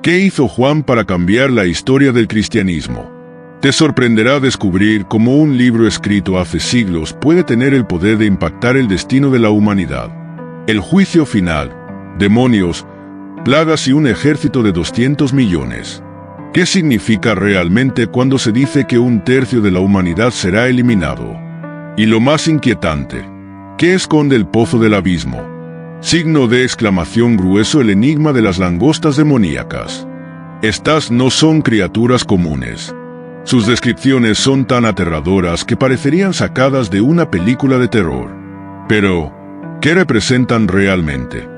¿Qué hizo Juan para cambiar la historia del cristianismo? Te sorprenderá descubrir cómo un libro escrito hace siglos puede tener el poder de impactar el destino de la humanidad. El juicio final, demonios, plagas y un ejército de 200 millones. ¿Qué significa realmente cuando se dice que 1/3 de la humanidad será eliminado? Y lo más inquietante, ¿qué esconde el pozo del abismo? Signo de exclamación grueso el enigma de las langostas demoníacas. Estas no son criaturas comunes. Sus descripciones son tan aterradoras que parecerían sacadas de una película de terror. Pero, ¿qué representan realmente?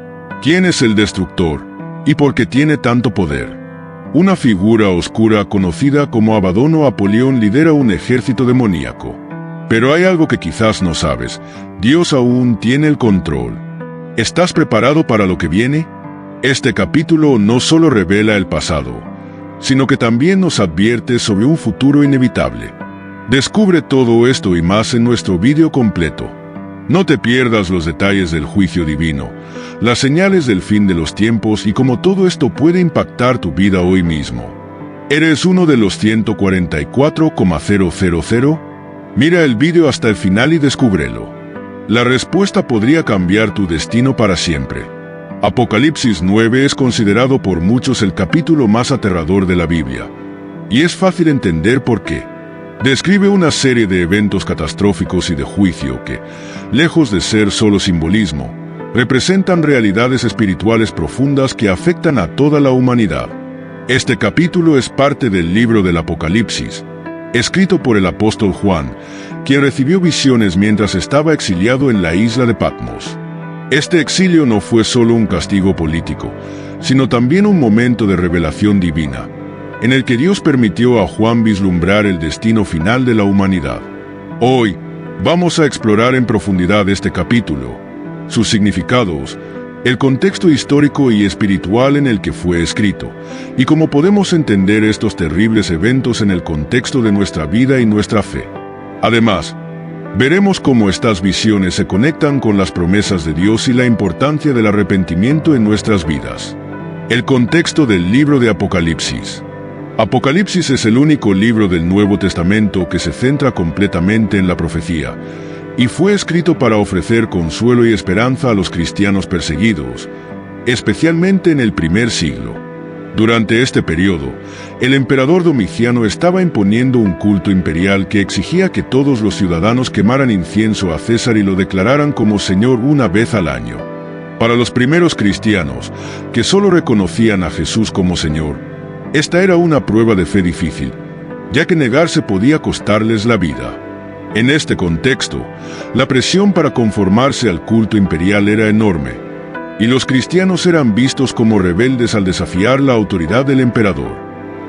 ¿Quién es el destructor? ¿Y por qué tiene tanto poder? Una figura oscura conocida como Abadón o Apolión lidera un ejército demoníaco. Pero hay algo que quizás no sabes. Dios aún tiene el control. ¿Estás preparado para lo que viene? Este capítulo no solo revela el pasado, sino que también nos advierte sobre un futuro inevitable. Descubre todo esto y más en nuestro vídeo completo. No te pierdas los detalles del juicio divino, las señales del fin de los tiempos y cómo todo esto puede impactar tu vida hoy mismo. ¿Eres uno de los 144,000? Mira el vídeo hasta el final y descúbrelo. La respuesta podría cambiar tu destino para siempre. Apocalipsis 9 es considerado por muchos el capítulo más aterrador de la Biblia. Y es fácil entender por qué. Describe una serie de eventos catastróficos y de juicio que, lejos de ser solo simbolismo, representan realidades espirituales profundas que afectan a toda la humanidad. Este capítulo es parte del libro del Apocalipsis, escrito por el apóstol Juan, quien recibió visiones mientras estaba exiliado en la isla de Patmos. Este exilio no fue solo un castigo político, sino también un momento de revelación divina, en el que Dios permitió a Juan vislumbrar el destino final de la humanidad. Hoy, vamos a explorar en profundidad este capítulo, sus significados, el contexto histórico y espiritual en el que fue escrito, y cómo podemos entender estos terribles eventos en el contexto de nuestra vida y nuestra fe. Además, veremos cómo estas visiones se conectan con las promesas de Dios y la importancia del arrepentimiento en nuestras vidas. El contexto del libro de Apocalipsis. Apocalipsis es el único libro del Nuevo Testamento que se centra completamente en la profecía, y fue escrito para ofrecer consuelo y esperanza a los cristianos perseguidos, especialmente en el primer siglo. Durante este periodo, el emperador Domiciano estaba imponiendo un culto imperial que exigía que todos los ciudadanos quemaran incienso a César y lo declararan como Señor una vez al año. Para los primeros cristianos, que solo reconocían a Jesús como Señor, esta era una prueba de fe difícil, ya que negarse podía costarles la vida. En este contexto, la presión para conformarse al culto imperial era enorme, y los cristianos eran vistos como rebeldes al desafiar la autoridad del emperador.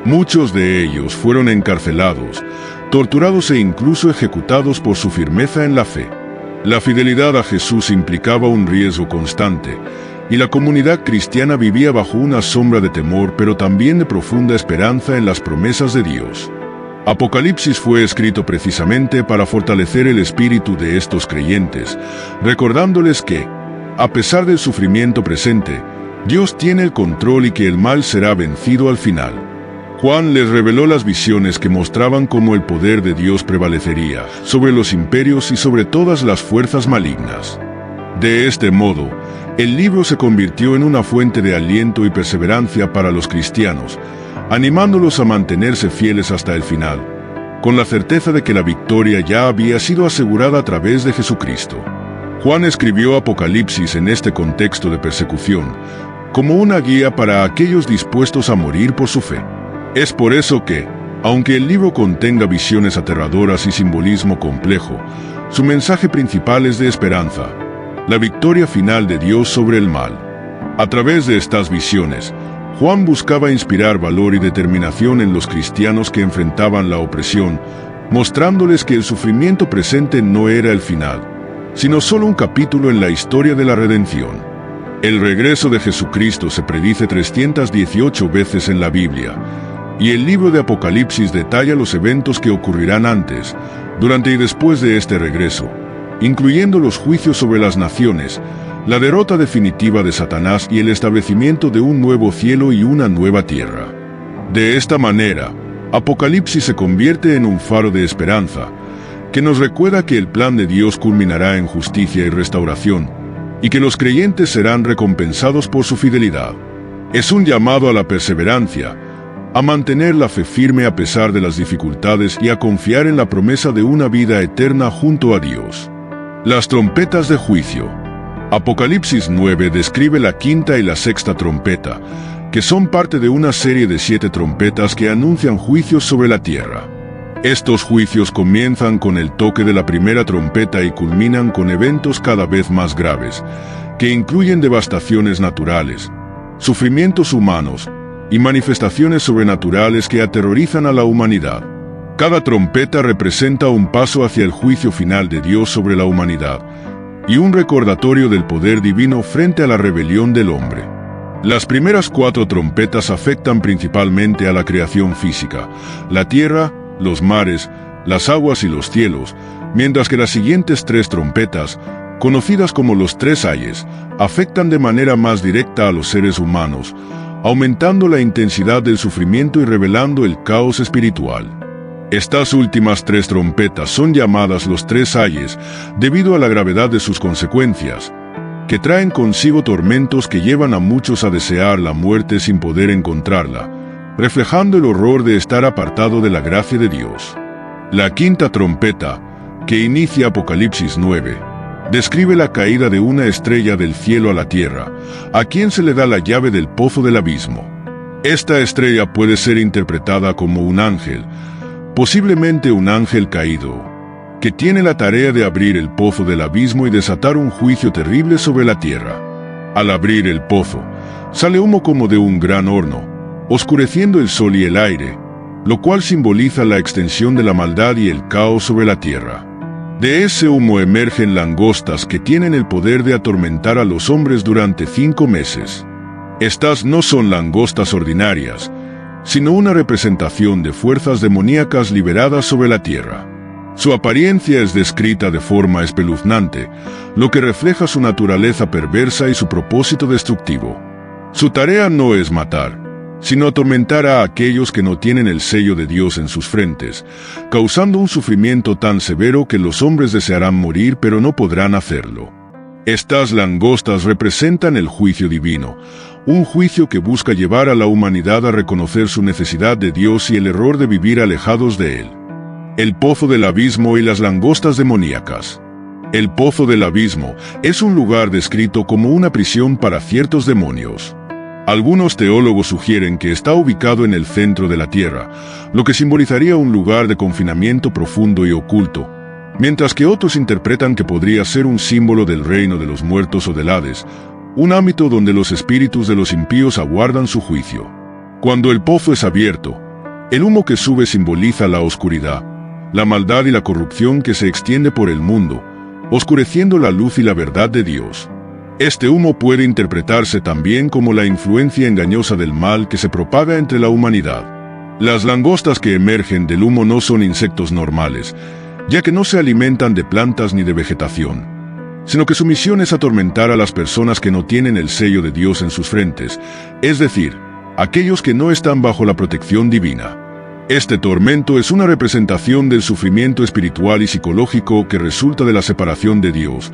Muchos de ellos fueron encarcelados, torturados e incluso ejecutados por su firmeza en la fe. La fidelidad a Jesús implicaba un riesgo constante, y la comunidad cristiana vivía bajo una sombra de temor pero también de profunda esperanza en las promesas de Dios. Apocalipsis fue escrito precisamente para fortalecer el espíritu de estos creyentes, recordándoles que, a pesar del sufrimiento presente, Dios tiene el control y que el mal será vencido al final. Juan les reveló las visiones que mostraban cómo el poder de Dios prevalecería sobre los imperios y sobre todas las fuerzas malignas. De este modo, el libro se convirtió en una fuente de aliento y perseverancia para los cristianos, animándolos a mantenerse fieles hasta el final, con la certeza de que la victoria ya había sido asegurada a través de Jesucristo. Juan escribió Apocalipsis en este contexto de persecución, como una guía para aquellos dispuestos a morir por su fe. Es por eso que, aunque el libro contenga visiones aterradoras y simbolismo complejo, su mensaje principal es de esperanza, la victoria final de Dios sobre el mal. A través de estas visiones, Juan buscaba inspirar valor y determinación en los cristianos que enfrentaban la opresión, mostrándoles que el sufrimiento presente no era el final, sino solo un capítulo en la historia de la redención. El regreso de Jesucristo se predice 318 veces en la Biblia, y el libro de Apocalipsis detalla los eventos que ocurrirán antes, durante y después de este regreso, incluyendo los juicios sobre las naciones, la derrota definitiva de Satanás y el establecimiento de un nuevo cielo y una nueva tierra. De esta manera, Apocalipsis se convierte en un faro de esperanza, que nos recuerda que el plan de Dios culminará en justicia y restauración, y que los creyentes serán recompensados por su fidelidad. Es un llamado a la perseverancia, a mantener la fe firme a pesar de las dificultades y a confiar en la promesa de una vida eterna junto a Dios. Las trompetas de juicio. Apocalipsis 9 describe la quinta y la sexta trompeta, que son parte de una serie de 7 trompetas que anuncian juicios sobre la tierra. Estos juicios comienzan con el toque de la primera trompeta y culminan con eventos cada vez más graves, que incluyen devastaciones naturales, sufrimientos humanos y manifestaciones sobrenaturales que aterrorizan a la humanidad. Cada trompeta representa un paso hacia el juicio final de Dios sobre la humanidad y un recordatorio del poder divino frente a la rebelión del hombre. Las primeras 4 trompetas afectan principalmente a la creación física, la tierra, los mares, las aguas y los cielos, mientras que las siguientes 3 trompetas, conocidas como los 3 ayes, afectan de manera más directa a los seres humanos, aumentando la intensidad del sufrimiento y revelando el caos espiritual. Estas últimas 3 trompetas son llamadas los 3 ayes debido a la gravedad de sus consecuencias, que traen consigo tormentos que llevan a muchos a desear la muerte sin poder encontrarla, reflejando el horror de estar apartado de la gracia de Dios. La quinta trompeta, que inicia Apocalipsis 9, describe la caída de una estrella del cielo a la tierra, a quien se le da la llave del pozo del abismo. Esta estrella puede ser interpretada como un ángel, posiblemente un ángel caído, que tiene la tarea de abrir el pozo del abismo y desatar un juicio terrible sobre la tierra. Al abrir el pozo, sale humo como de un gran horno, oscureciendo el sol y el aire, lo cual simboliza la extensión de la maldad y el caos sobre la tierra. De ese humo emergen langostas que tienen el poder de atormentar a los hombres durante 5 meses. Estas no son langostas ordinarias, sino una representación de fuerzas demoníacas liberadas sobre la tierra. Su apariencia es descrita de forma espeluznante, lo que refleja su naturaleza perversa y su propósito destructivo. Su tarea no es matar, sino atormentar a aquellos que no tienen el sello de Dios en sus frentes, causando un sufrimiento tan severo que los hombres desearán morir pero no podrán hacerlo. Estas langostas representan el juicio divino, un juicio que busca llevar a la humanidad a reconocer su necesidad de Dios y el error de vivir alejados de Él. El pozo del abismo y las langostas demoníacas. El pozo del abismo es un lugar descrito como una prisión para ciertos demonios. Algunos teólogos sugieren que está ubicado en el centro de la tierra, lo que simbolizaría un lugar de confinamiento profundo y oculto, mientras que otros interpretan que podría ser un símbolo del reino de los muertos o del Hades, un ámbito donde los espíritus de los impíos aguardan su juicio. Cuando el pozo es abierto, el humo que sube simboliza la oscuridad, la maldad y la corrupción que se extiende por el mundo, oscureciendo la luz y la verdad de Dios. Este humo puede interpretarse también como la influencia engañosa del mal que se propaga entre la humanidad. Las langostas que emergen del humo no son insectos normales, ya que no se alimentan de plantas ni de vegetación, sino que su misión es atormentar a las personas que no tienen el sello de Dios en sus frentes, es decir, aquellos que no están bajo la protección divina. Este tormento es una representación del sufrimiento espiritual y psicológico que resulta de la separación de Dios,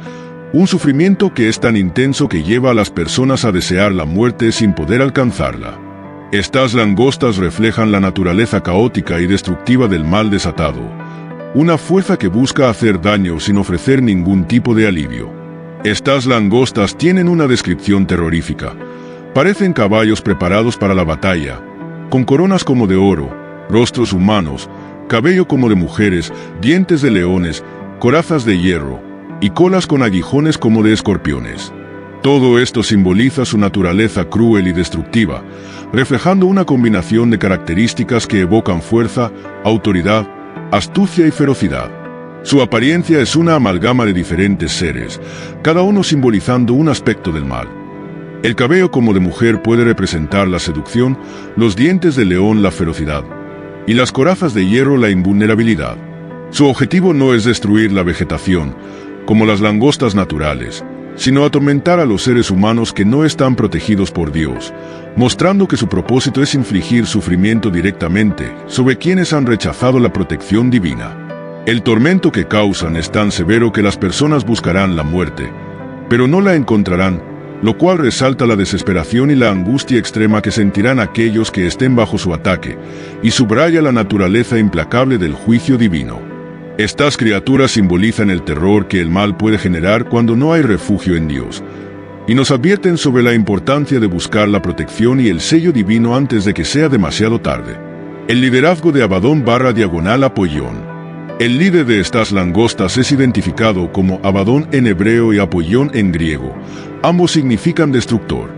un sufrimiento que es tan intenso que lleva a las personas a desear la muerte sin poder alcanzarla. Estas langostas reflejan la naturaleza caótica y destructiva del mal desatado, una fuerza que busca hacer daño sin ofrecer ningún tipo de alivio. Estas langostas tienen una descripción terrorífica. Parecen caballos preparados para la batalla, con coronas como de oro, rostros humanos, cabello como de mujeres, dientes de leones, corazas de hierro, y colas con aguijones como de escorpiones. Todo esto simboliza su naturaleza cruel y destructiva, reflejando una combinación de características que evocan fuerza, autoridad, astucia y ferocidad. Su apariencia es una amalgama de diferentes seres, cada uno simbolizando un aspecto del mal. El cabello como de mujer puede representar la seducción, los dientes de león la ferocidad, y las corazas de hierro la invulnerabilidad. Su objetivo no es destruir la vegetación, como las langostas naturales, sino atormentar a los seres humanos que no están protegidos por Dios, mostrando que su propósito es infligir sufrimiento directamente sobre quienes han rechazado la protección divina. El tormento que causan es tan severo que las personas buscarán la muerte, pero no la encontrarán, lo cual resalta la desesperación y la angustia extrema que sentirán aquellos que estén bajo su ataque, y subraya la naturaleza implacable del juicio divino. Estas criaturas simbolizan el terror que el mal puede generar cuando no hay refugio en Dios, y nos advierten sobre la importancia de buscar la protección y el sello divino antes de que sea demasiado tarde. El liderazgo de Abadón/Apollón. El líder de estas langostas es identificado como Abadón en hebreo y Apollón en griego. Ambos significan destructor.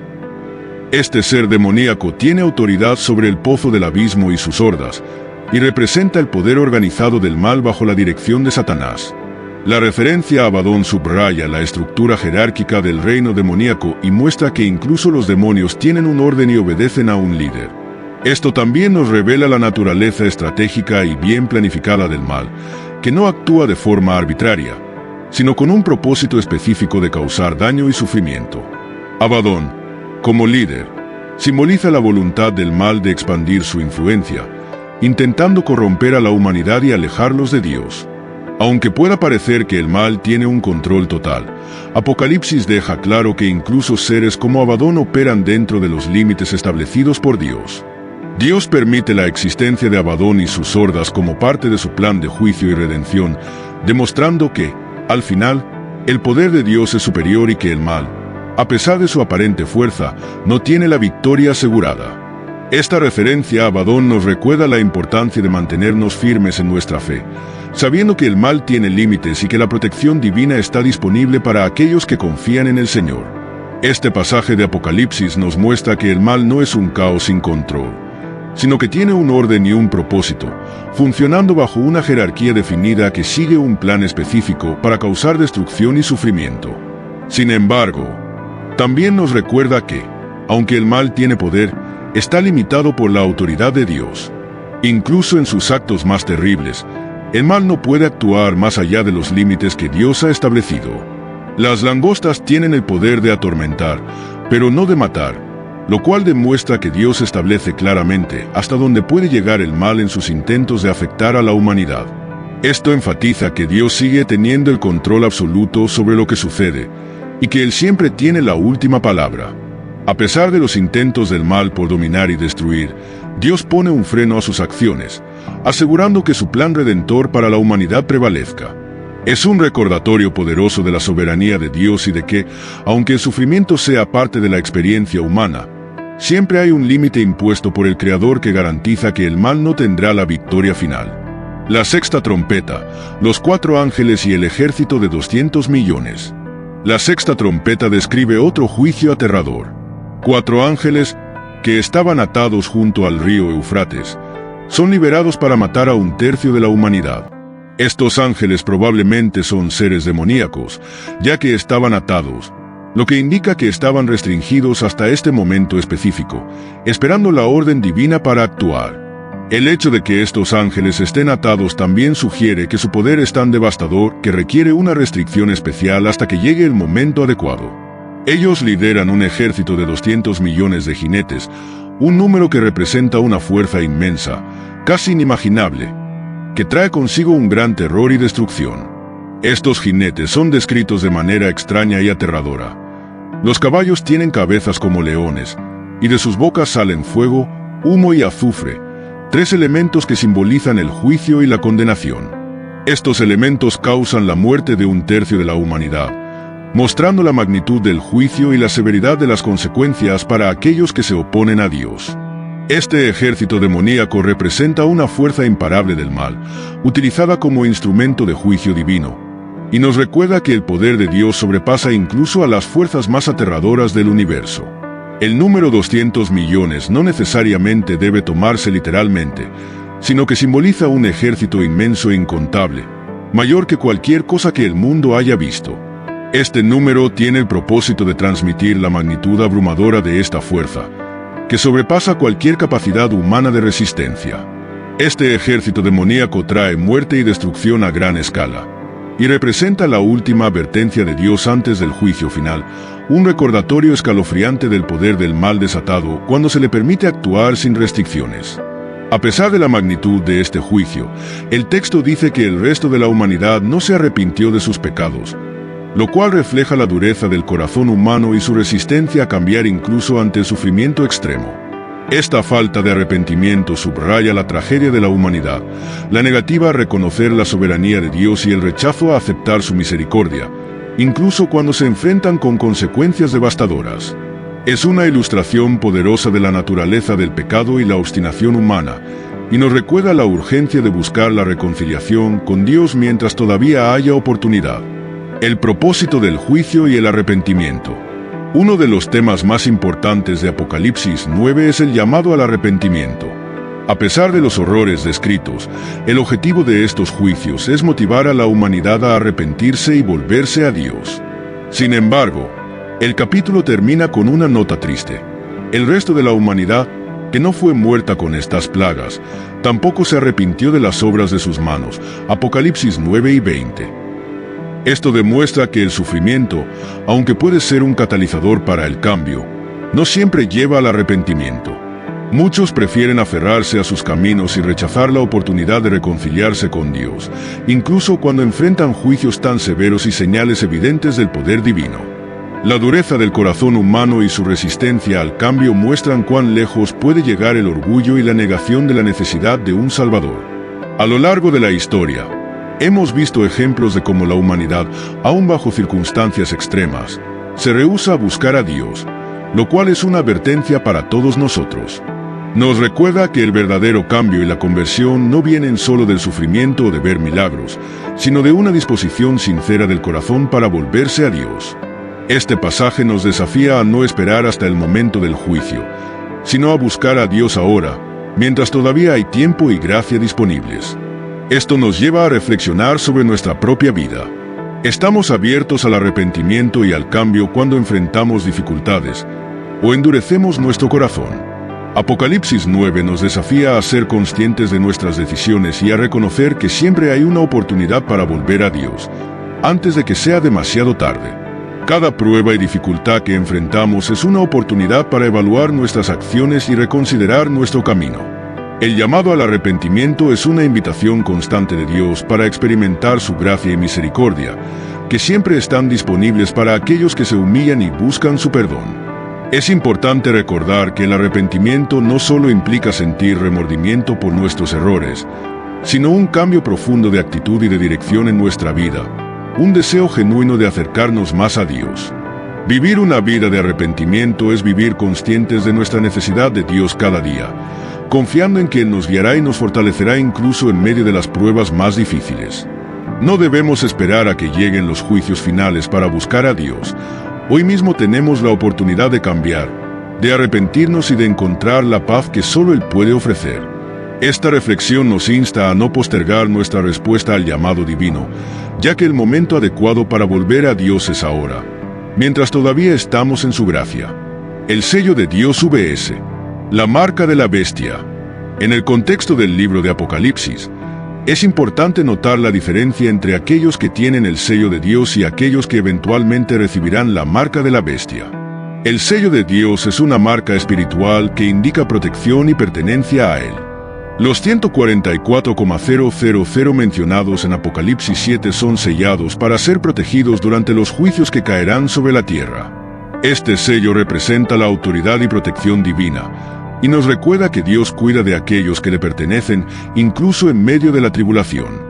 Este ser demoníaco tiene autoridad sobre el pozo del abismo y sus hordas, y representa el poder organizado del mal bajo la dirección de Satanás. La referencia a Abadón subraya la estructura jerárquica del reino demoníaco y muestra que incluso los demonios tienen un orden y obedecen a un líder. Esto también nos revela la naturaleza estratégica y bien planificada del mal, que no actúa de forma arbitraria, sino con un propósito específico de causar daño y sufrimiento. Abadón, como líder, simboliza la voluntad del mal de expandir su influencia, intentando corromper a la humanidad y alejarlos de Dios. Aunque pueda parecer que el mal tiene un control total, Apocalipsis deja claro que incluso seres como Abadón operan dentro de los límites establecidos por Dios. Dios permite la existencia de Abadón y sus hordas como parte de su plan de juicio y redención, demostrando que, al final, el poder de Dios es superior y que el mal, a pesar de su aparente fuerza, no tiene la victoria asegurada. Esta referencia a Abadón nos recuerda la importancia de mantenernos firmes en nuestra fe, sabiendo que el mal tiene límites y que la protección divina está disponible para aquellos que confían en el Señor. Este pasaje de Apocalipsis nos muestra que el mal no es un caos sin control, sino que tiene un orden y un propósito, funcionando bajo una jerarquía definida que sigue un plan específico para causar destrucción y sufrimiento. Sin embargo, también nos recuerda que, aunque el mal tiene poder, está limitado por la autoridad de Dios. Incluso en sus actos más terribles, el mal no puede actuar más allá de los límites que Dios ha establecido. Las langostas tienen el poder de atormentar, pero no de matar, lo cual demuestra que Dios establece claramente hasta dónde puede llegar el mal en sus intentos de afectar a la humanidad. Esto enfatiza que Dios sigue teniendo el control absoluto sobre lo que sucede, y que Él siempre tiene la última palabra. A pesar de los intentos del mal por dominar y destruir, Dios pone un freno a sus acciones, asegurando que su plan redentor para la humanidad prevalezca. Es un recordatorio poderoso de la soberanía de Dios y de que, aunque el sufrimiento sea parte de la experiencia humana, siempre hay un límite impuesto por el Creador que garantiza que el mal no tendrá la victoria final. La sexta trompeta, los 4 ángeles y el ejército de 200 millones. La sexta trompeta describe otro juicio aterrador. 4 ángeles, que estaban atados junto al río Eufrates, son liberados para matar a 1/3 de la humanidad. Estos ángeles probablemente son seres demoníacos, ya que estaban atados, lo que indica que estaban restringidos hasta este momento específico, esperando la orden divina para actuar. El hecho de que estos ángeles estén atados también sugiere que su poder es tan devastador que requiere una restricción especial hasta que llegue el momento adecuado. Ellos lideran un ejército de 200 millones de jinetes, un número que representa una fuerza inmensa, casi inimaginable, que trae consigo un gran terror y destrucción. Estos jinetes son descritos de manera extraña y aterradora. Los caballos tienen cabezas como leones, y de sus bocas salen fuego, humo y azufre, 3 elementos que simbolizan el juicio y la condenación. Estos elementos causan la muerte de 1/3 de la humanidad, mostrando la magnitud del juicio y la severidad de las consecuencias para aquellos que se oponen a Dios. Este ejército demoníaco representa una fuerza imparable del mal, utilizada como instrumento de juicio divino, y nos recuerda que el poder de Dios sobrepasa incluso a las fuerzas más aterradoras del universo. El número 200 millones no necesariamente debe tomarse literalmente, sino que simboliza un ejército inmenso e incontable, mayor que cualquier cosa que el mundo haya visto. Este número tiene el propósito de transmitir la magnitud abrumadora de esta fuerza, que sobrepasa cualquier capacidad humana de resistencia. Este ejército demoníaco trae muerte y destrucción a gran escala, y representa la última advertencia de Dios antes del juicio final, un recordatorio escalofriante del poder del mal desatado cuando se le permite actuar sin restricciones. A pesar de la magnitud de este juicio, el texto dice que el resto de la humanidad no se arrepintió de sus pecados, lo cual refleja la dureza del corazón humano y su resistencia a cambiar incluso ante el sufrimiento extremo. Esta falta de arrepentimiento subraya la tragedia de la humanidad, la negativa a reconocer la soberanía de Dios y el rechazo a aceptar su misericordia, incluso cuando se enfrentan con consecuencias devastadoras. Es una ilustración poderosa de la naturaleza del pecado y la obstinación humana, y nos recuerda la urgencia de buscar la reconciliación con Dios mientras todavía haya oportunidad. El propósito del juicio y el arrepentimiento. Uno de los temas más importantes de Apocalipsis 9 es el llamado al arrepentimiento. A pesar de los horrores descritos, el objetivo de estos juicios es motivar a la humanidad a arrepentirse y volverse a Dios. Sin embargo, el capítulo termina con una nota triste. El resto de la humanidad, que no fue muerta con estas plagas, tampoco se arrepintió de las obras de sus manos. Apocalipsis 9 y 20. Esto demuestra que el sufrimiento, aunque puede ser un catalizador para el cambio, no siempre lleva al arrepentimiento. Muchos prefieren aferrarse a sus caminos y rechazar la oportunidad de reconciliarse con Dios, incluso cuando enfrentan juicios tan severos y señales evidentes del poder divino. La dureza del corazón humano y su resistencia al cambio muestran cuán lejos puede llegar el orgullo y la negación de la necesidad de un Salvador. A lo largo de la historia, hemos visto ejemplos de cómo la humanidad, aun bajo circunstancias extremas, se rehúsa a buscar a Dios, lo cual es una advertencia para todos nosotros. Nos recuerda que el verdadero cambio y la conversión no vienen solo del sufrimiento o de ver milagros, sino de una disposición sincera del corazón para volverse a Dios. Este pasaje nos desafía a no esperar hasta el momento del juicio, sino a buscar a Dios ahora, mientras todavía hay tiempo y gracia disponibles. Esto nos lleva a reflexionar sobre nuestra propia vida. ¿Estamos abiertos al arrepentimiento y al cambio cuando enfrentamos dificultades, o endurecemos nuestro corazón? Apocalipsis 9 nos desafía a ser conscientes de nuestras decisiones y a reconocer que siempre hay una oportunidad para volver a Dios, antes de que sea demasiado tarde. Cada prueba y dificultad que enfrentamos es una oportunidad para evaluar nuestras acciones y reconsiderar nuestro camino. El llamado al arrepentimiento es una invitación constante de Dios para experimentar su gracia y misericordia, que siempre están disponibles para aquellos que se humillan y buscan su perdón. Es importante recordar que el arrepentimiento no solo implica sentir remordimiento por nuestros errores, sino un cambio profundo de actitud y de dirección en nuestra vida, un deseo genuino de acercarnos más a Dios. Vivir una vida de arrepentimiento es vivir conscientes de nuestra necesidad de Dios cada día, confiando en que Él nos guiará y nos fortalecerá incluso en medio de las pruebas más difíciles. No debemos esperar a que lleguen los juicios finales para buscar a Dios. Hoy mismo tenemos la oportunidad de cambiar, de arrepentirnos y de encontrar la paz que solo Él puede ofrecer. Esta reflexión nos insta a no postergar nuestra respuesta al llamado divino, ya que el momento adecuado para volver a Dios es ahora, mientras todavía estamos en su gracia. El sello de Dios VS, la marca de la bestia. En el contexto del libro de Apocalipsis, es importante notar la diferencia entre aquellos que tienen el sello de Dios y aquellos que eventualmente recibirán la marca de la bestia. El sello de Dios es una marca espiritual que indica protección y pertenencia a Él. Los 144,000 mencionados en Apocalipsis 7 son sellados para ser protegidos durante los juicios que caerán sobre la tierra. Este sello representa la autoridad y protección divina, y nos recuerda que Dios cuida de aquellos que le pertenecen, incluso en medio de la tribulación.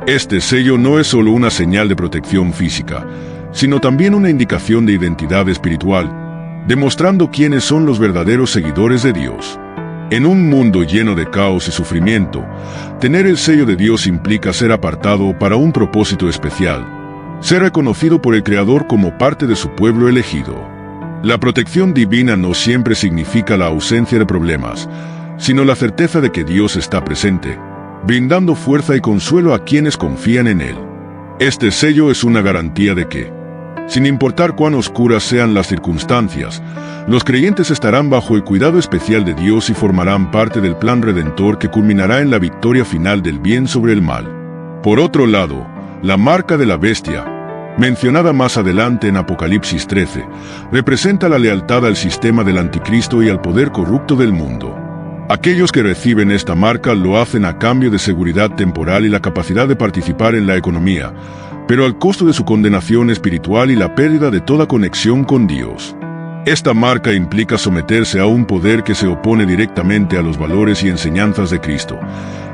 Este sello no es solo una señal de protección física, sino también una indicación de identidad espiritual, demostrando quiénes son los verdaderos seguidores de Dios. En un mundo lleno de caos y sufrimiento, tener el sello de Dios implica ser apartado para un propósito especial, ser reconocido por el Creador como parte de su pueblo elegido. La protección divina no siempre significa la ausencia de problemas, sino la certeza de que Dios está presente, brindando fuerza y consuelo a quienes confían en Él. Este sello es una garantía de que, sin importar cuán oscuras sean las circunstancias, los creyentes estarán bajo el cuidado especial de Dios y formarán parte del plan redentor que culminará en la victoria final del bien sobre el mal. Por otro lado, La marca de la bestia, mencionada más adelante en Apocalipsis 13, representa la lealtad al sistema del anticristo y al poder corrupto del mundo. Aquellos que reciben esta marca lo hacen a cambio de seguridad temporal y la capacidad de participar en la economía, pero al costo de su condenación espiritual y la pérdida de toda conexión con Dios. Esta marca implica someterse a un poder que se opone directamente a los valores y enseñanzas de Cristo,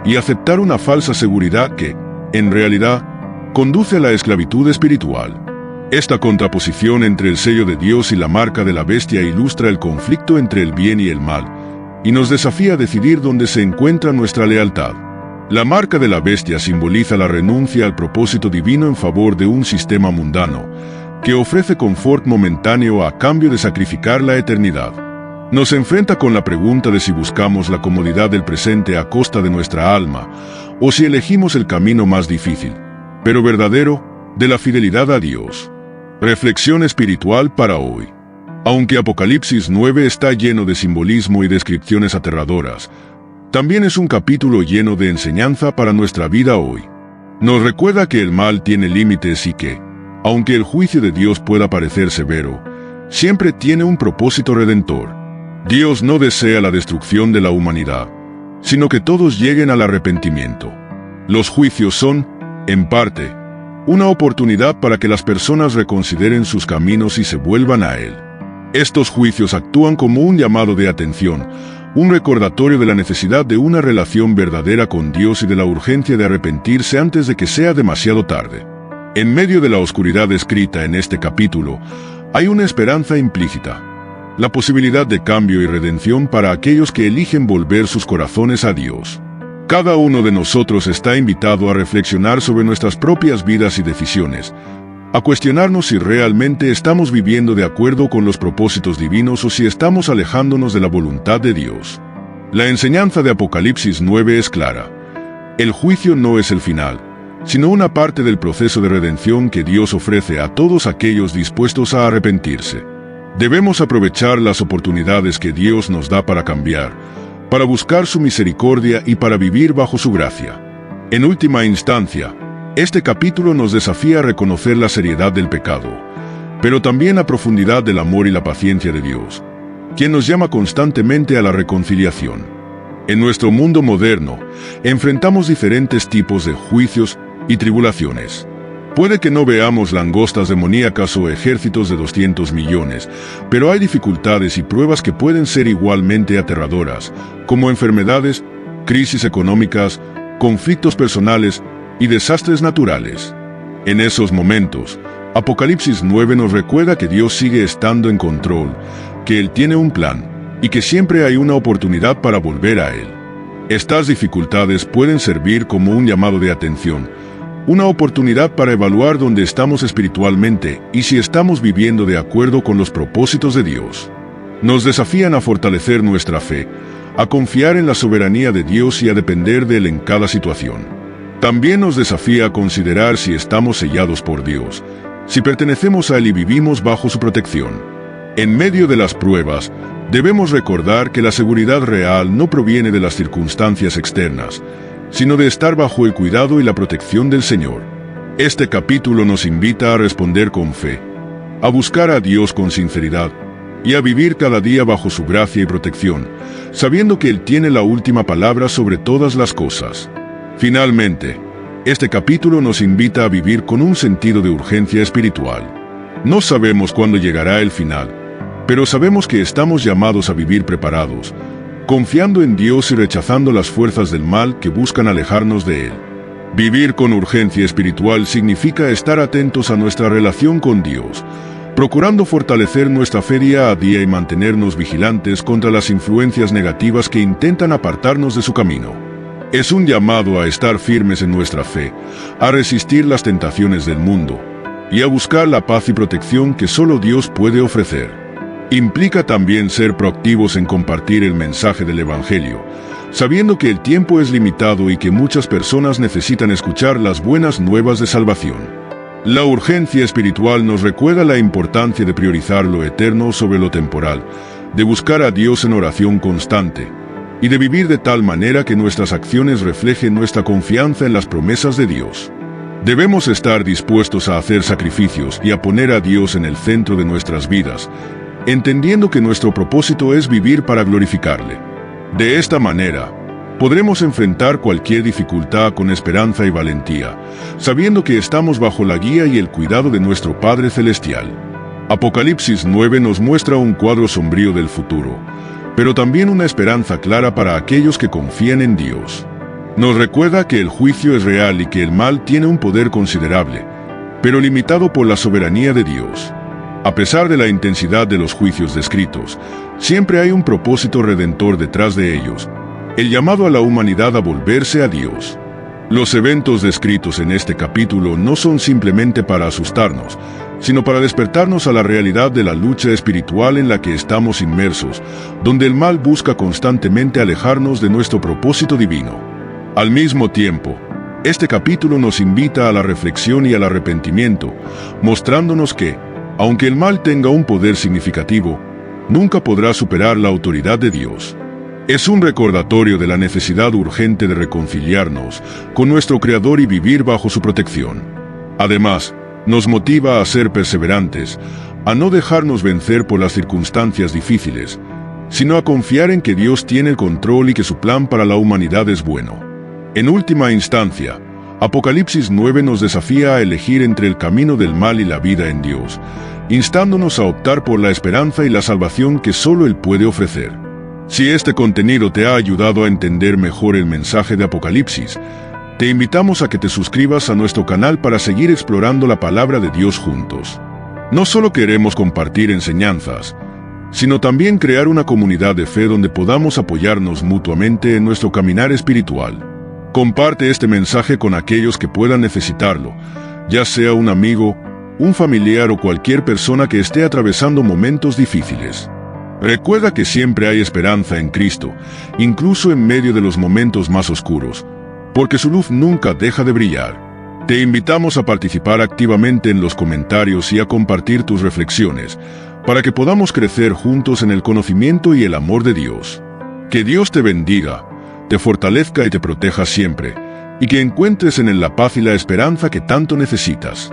y aceptar una falsa seguridad que, en realidad, conduce a la esclavitud espiritual. Esta contraposición entre el sello de Dios y la marca de la bestia ilustra el conflicto entre el bien y el mal, y nos desafía a decidir dónde se encuentra nuestra lealtad. La marca de la bestia simboliza la renuncia al propósito divino en favor de un sistema mundano, que ofrece confort momentáneo a cambio de sacrificar la eternidad. Nos enfrenta con la pregunta de si buscamos la comodidad del presente a costa de nuestra alma, o si elegimos el camino más difícil, pero verdadero, de la fidelidad a Dios. Reflexión espiritual para hoy. Aunque Apocalipsis 9 está lleno de simbolismo y descripciones aterradoras, también es un capítulo lleno de enseñanza para nuestra vida hoy. Nos recuerda que el mal tiene límites y que, aunque el juicio de Dios pueda parecer severo, siempre tiene un propósito redentor. Dios no desea la destrucción de la humanidad, sino que todos lleguen al arrepentimiento. Los juicios son, en parte, una oportunidad para que las personas reconsideren sus caminos y se vuelvan a Él. Estos juicios actúan como un llamado de atención, un recordatorio de la necesidad de una relación verdadera con Dios y de la urgencia de arrepentirse antes de que sea demasiado tarde. En medio de la oscuridad descrita en este capítulo, hay una esperanza implícita, la posibilidad de cambio y redención para aquellos que eligen volver sus corazones a Dios. Cada uno de nosotros está invitado a reflexionar sobre nuestras propias vidas y decisiones, a cuestionarnos si realmente estamos viviendo de acuerdo con los propósitos divinos o si estamos alejándonos de la voluntad de Dios. La enseñanza de Apocalipsis 9 es clara. El juicio no es el final, sino una parte del proceso de redención que Dios ofrece a todos aquellos dispuestos a arrepentirse. Debemos aprovechar las oportunidades que Dios nos da para cambiar, para buscar su misericordia y para vivir bajo su gracia. En última instancia, este capítulo nos desafía a reconocer la seriedad del pecado, pero también la profundidad del amor y la paciencia de Dios, quien nos llama constantemente a la reconciliación. En nuestro mundo moderno, enfrentamos diferentes tipos de juicios y tribulaciones. Puede que no veamos langostas demoníacas o ejércitos de 200 millones, pero hay dificultades y pruebas que pueden ser igualmente aterradoras, como enfermedades, crisis económicas, conflictos personales y desastres naturales. En esos momentos, Apocalipsis 9 nos recuerda que Dios sigue estando en control, que Él tiene un plan, y que siempre hay una oportunidad para volver a Él. Estas dificultades pueden servir como un llamado de atención, una oportunidad para evaluar dónde estamos espiritualmente y si estamos viviendo de acuerdo con los propósitos de Dios. Nos desafían a fortalecer nuestra fe, a confiar en la soberanía de Dios y a depender de Él en cada situación. También nos desafía a considerar si estamos sellados por Dios, si pertenecemos a Él y vivimos bajo su protección. En medio de las pruebas, debemos recordar que la seguridad real no proviene de las circunstancias externas, sino de estar bajo el cuidado y la protección del Señor. Este capítulo nos invita a responder con fe, a buscar a Dios con sinceridad y a vivir cada día bajo su gracia y protección, sabiendo que Él tiene la última palabra sobre todas las cosas. Finalmente, este capítulo nos invita a vivir con un sentido de urgencia espiritual. No sabemos cuándo llegará el final, pero sabemos que estamos llamados a vivir preparados, confiando en Dios y rechazando las fuerzas del mal que buscan alejarnos de Él. Vivir con urgencia espiritual significa estar atentos a nuestra relación con Dios, procurando fortalecer nuestra fe día a día y mantenernos vigilantes contra las influencias negativas que intentan apartarnos de su camino. Es un llamado a estar firmes en nuestra fe, a resistir las tentaciones del mundo y a buscar la paz y protección que solo Dios puede ofrecer. Implica también ser proactivos en compartir el mensaje del Evangelio, sabiendo que el tiempo es limitado y que muchas personas necesitan escuchar las buenas nuevas de salvación. La urgencia espiritual nos recuerda la importancia de priorizar lo eterno sobre lo temporal, de buscar a Dios en oración constante, y de vivir de tal manera que nuestras acciones reflejen nuestra confianza en las promesas de Dios. Debemos estar dispuestos a hacer sacrificios y a poner a Dios en el centro de nuestras vidas, entendiendo que nuestro propósito es vivir para glorificarle. De esta manera, podremos enfrentar cualquier dificultad con esperanza y valentía, sabiendo que estamos bajo la guía y el cuidado de nuestro Padre Celestial. Apocalipsis 9 nos muestra un cuadro sombrío del futuro, pero también una esperanza clara para aquellos que confían en Dios. Nos recuerda que el juicio es real y que el mal tiene un poder considerable, pero limitado por la soberanía de Dios. A pesar de la intensidad de los juicios descritos, siempre hay un propósito redentor detrás de ellos, el llamado a la humanidad a volverse a Dios. Los eventos descritos en este capítulo no son simplemente para asustarnos, sino para despertarnos a la realidad de la lucha espiritual en la que estamos inmersos, donde el mal busca constantemente alejarnos de nuestro propósito divino. Al mismo tiempo, este capítulo nos invita a la reflexión y al arrepentimiento, mostrándonos que, aunque el mal tenga un poder significativo, nunca podrá superar la autoridad de Dios. Es un recordatorio de la necesidad urgente de reconciliarnos con nuestro Creador y vivir bajo su protección. Además, nos motiva a ser perseverantes, a no dejarnos vencer por las circunstancias difíciles, sino a confiar en que Dios tiene el control y que su plan para la humanidad es bueno. En última instancia, Apocalipsis 9 nos desafía a elegir entre el camino del mal y la vida en Dios, instándonos a optar por la esperanza y la salvación que solo Él puede ofrecer. Si este contenido te ha ayudado a entender mejor el mensaje de Apocalipsis, te invitamos a que te suscribas a nuestro canal para seguir explorando la palabra de Dios juntos. No solo queremos compartir enseñanzas, sino también crear una comunidad de fe donde podamos apoyarnos mutuamente en nuestro caminar espiritual. Comparte este mensaje con aquellos que puedan necesitarlo, ya sea un amigo, un familiar o cualquier persona que esté atravesando momentos difíciles. Recuerda que siempre hay esperanza en Cristo, incluso en medio de los momentos más oscuros, porque su luz nunca deja de brillar. Te invitamos a participar activamente en los comentarios y a compartir tus reflexiones, para que podamos crecer juntos en el conocimiento y el amor de Dios. Que Dios te bendiga, te fortalezca y te proteja siempre, y que encuentres en él la paz y la esperanza que tanto necesitas.